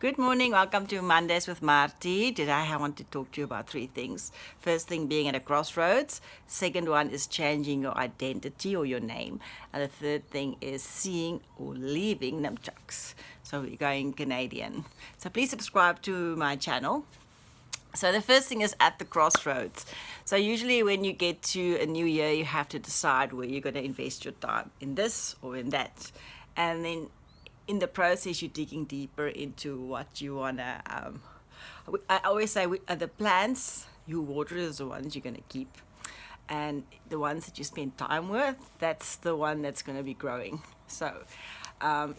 Good morning. Welcome to Mondays with Marthie. Today I want to talk to you about three things. First thing being at a crossroads. Second one is changing your identity or your name. And the third thing is seeing or leaving nunchucks. So we're going Canadian. So please subscribe to my channel. So the first thing is at the crossroads. So usually when you get to a new year, you have to decide where you're going to invest your time, in this or in that. And then in the process, you're digging deeper into what you want to, I always say the plants you water is the ones you're going to keep. And the ones that you spend time with, that's the one that's going to be growing. So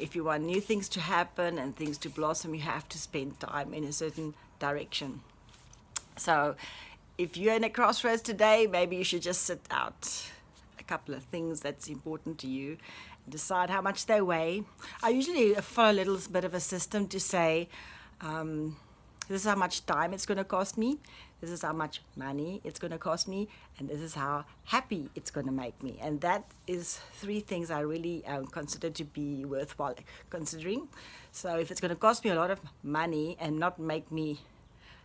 if you want new things to happen and things to blossom, you have to spend time in a certain direction. So if you're in a crossroads today, maybe you should just sit out a couple of things that's important to you and decide how much they weigh. I usually follow a little bit of a system to say, this is how much time it's going to cost me, this is how much money it's going to cost me, and this is how happy it's going to make me. And that is three things I really consider to be worthwhile considering. So if it's going to cost me a lot of money and not make me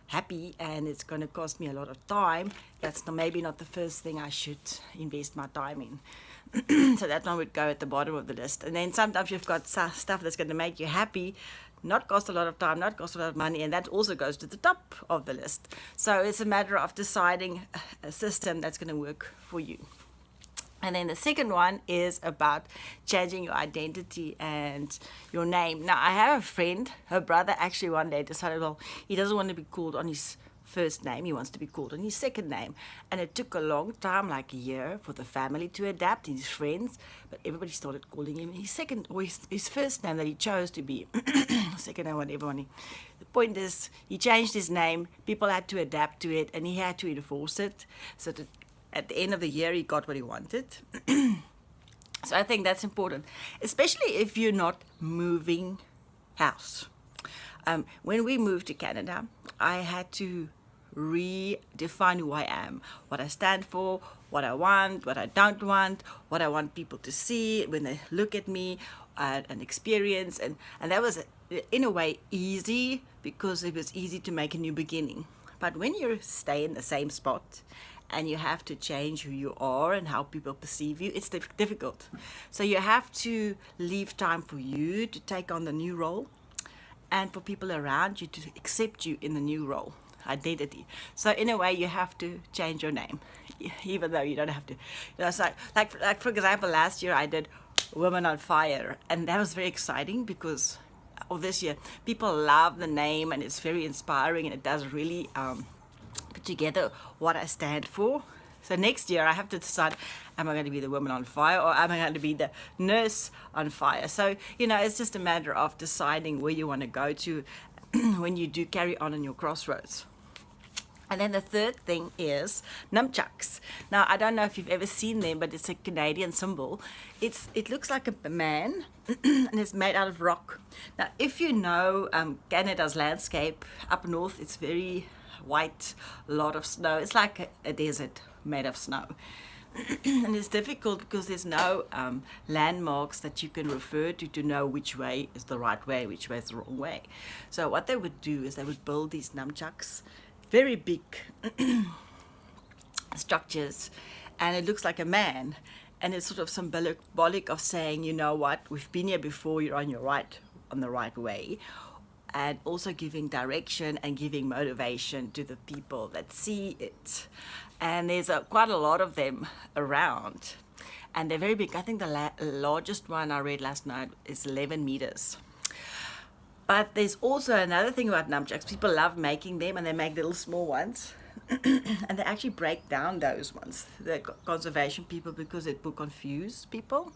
happy, and it's going to cost me a lot of time, that's maybe not the first thing I should invest my time in. So that one would go at the bottom of the list. And then sometimes you've got stuff that's going to make you happy, not cost a lot of time, not cost a lot of money, and that also goes to the top of the list. So it's a matter of deciding a system that's going to work for you. And then the second one is about changing your identity and your name. Now, I have a friend, her brother actually one day decided, well, he doesn't want to be called on his first name, he wants to be called on his second name. And it took a long time, like a year, for the family to adapt, his friends, but everybody started calling him his second, or his first name that he chose to be, second name, whatever. The point is, he changed his name, people had to adapt to it, and he had to enforce it, so that at the end of the year, he got what he wanted. So I think that's important, especially if you're not moving house. When we moved to Canada, I had to redefine who I am, what I stand for, what I want, what I don't want, what I want people to see when they look at me, and experience. And that was, in a way, easy because it was easy to make a new beginning. But when you stay in the same spot, and you have to change who you are and how people perceive you, it's difficult. So you have to leave time for you to take on the new role and for people around you to accept you in the new role, identity. So in a way, you have to change your name, even though you don't have to. You know, so like for example, last year I did Women on Fire, and that was very exciting because of this year. People love the name and it's very inspiring, and it does really put together what I stand for. So next year I have to decide, am I going to be the woman on fire or am I going to be the nurse on fire? So, you know, it's just a matter of deciding where you want to go to when you do carry on in your crossroads. And then the third thing is nunchucks. Now, I don't know if you've ever seen them, but it's a Canadian symbol. It looks like a man and it's made out of rock. Now, if you know Canada's landscape up north, it's very white, a lot of snow. It's like a desert made of snow. And it's difficult because there's no landmarks that you can refer to know which way is the right way, which way is the wrong way. So what they would do is they would build these nunchucks, very big structures, and it looks like a man, and it's sort of symbolic of saying, you know what, we've been here before, you're on the right way. And also giving direction and giving motivation to the people that see it. And there's quite a lot of them around. And they're very big. I think the largest one I read last night is 11 meters. But there's also another thing about nunchucks. People love making them, and they make little small ones. And they actually break down those ones, the conservation people, because it will confuse people.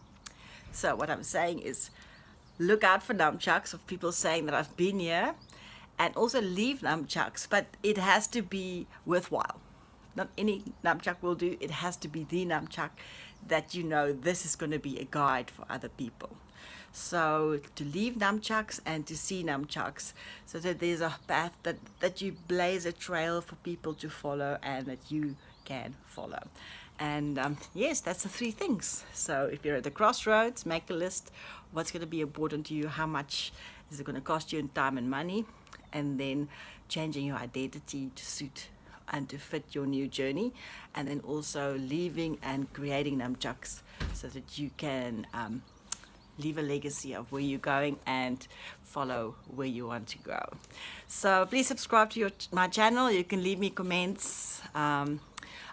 So what I'm saying is, look out for nunchucks of people saying that I've been here, and also leave nunchucks, but it has to be worthwhile. Not any nunchuck will do. It has to be the nunchuck that you know this is going to be a guide for other people. So to leave nunchucks and to see nunchucks, so that there's a path that you blaze a trail for people to follow and that you can follow. And yes, that's the three things. So if you're at the crossroads, make a list. What's going to be important to you? How much This is going to cost you in time and money, and then changing your identity to suit and to fit your new journey, and then also leaving and creating namchucks so that you can leave a legacy of where you're going and follow where you want to go. So please subscribe to my channel. You can leave me comments.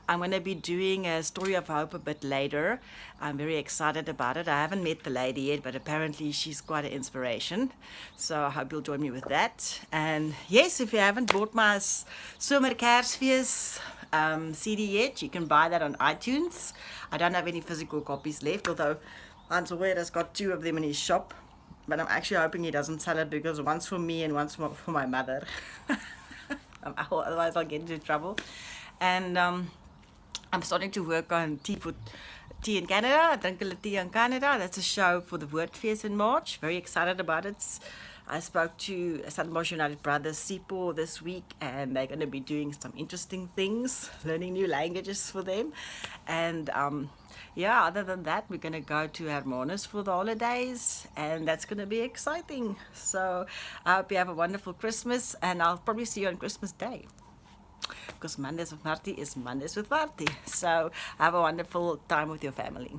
I'm going to be doing a story of hope a bit later. I'm very excited about it. I haven't met the lady yet, but apparently she's quite an inspiration. So I hope you'll join me with that. And yes, if you haven't bought my Somer Kersfees CD yet, you can buy that on iTunes. I don't have any physical copies left, although Hans Weir has got 2 of them in his shop. But I'm actually hoping he doesn't sell it, because one's for me and one's for my mother. Otherwise I'll get into trouble. And I'm starting to work on tea in Canada. I drink a little tea in Canada. That's a show for the Woordfeest in March. Very excited about it. I spoke to Stellenbosch United Brothers Sipo this week, and they're going to be doing some interesting things, learning new languages for them. And yeah, other than that, we're going to go to Hermanus for the holidays, and that's going to be exciting. So I hope you have a wonderful Christmas, and I'll probably see you on Christmas Day, because Mondays with Marthie is Mondays with Marthie. So have a wonderful time with your family.